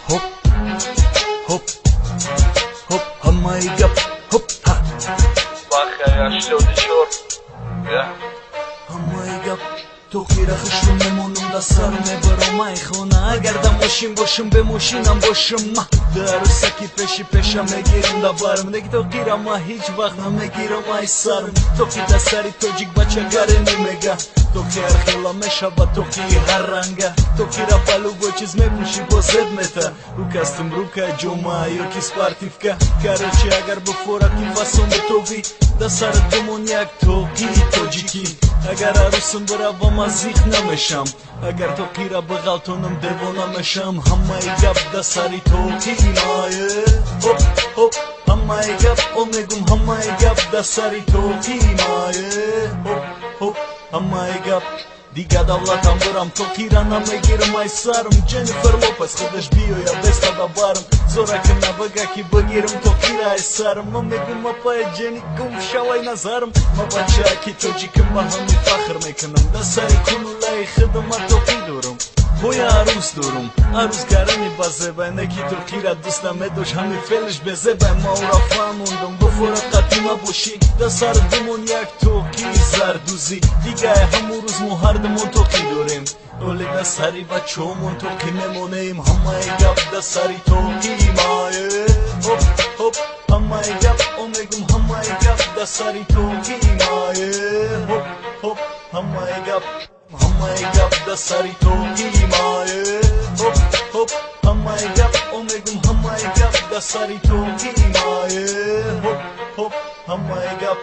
hop hop hop hammayı gap hop ha Bakha yaşlı odişor ya hammayı gap Тохира хушрум мемонум да саруме баромай хона Агар да мошин бошим бе мошинам бошим ма Да русаки пеши пеша мегирам да барм Неги тохира ма ҳиҷ вақт намегирам ай сарм Тохи да сари тоҷик бача гаре немега Тохи архела мешава тохи ҳар ранга Тохира балуго чиз мепуши бо зеб мета Рукастим рука ҷома ёки спартивка Короче агар бифораки фасон битови Да сар думон як тохи тоҷики Агар арусим биравам азиқ намешам Агар тохира биғалтонам девона мешам Ҳамаи гап да сари тохимае Хоп хоп ҳамаи гап омегум ҳамаи гап да сари тохимае Хоп хоп ҳамаи гап Дига давлатам бурам тохира намегирам ай сарм Ҷеннифер Лопес худаш биёя беста да барм Зораким набага ки бигирам тохира ай сарм Ма мегум апая ҷени гум шавай назарм Ма бача ки тоҷиким ба ҳами фахр мекунам Да сари кунулаи хидмат тохи дорам Ҳоя арӯз дорам арӯз гарани ба зебай Неки тохира дӯст намедош ҳами фелиш безебай Ма ора фаҳмондам гуфорат қатима боши Да сар думон як токи зардӯзӣ Дига ҳамун рӯз мо ҳардумон токи дорем Оли да сари бачаҳомон токи мемонем Ҳамаи гап да сари токимае Хоп хоп ҳамаи гап омегум ҳамаи гап да сари токимае Хоп хоп ҳамаи гап Hammaи gap da sari togimае Хоп хоп ҳамаи гап омегум ҳамаи гап да сари тогимае Хоп хоп ҳамаи гап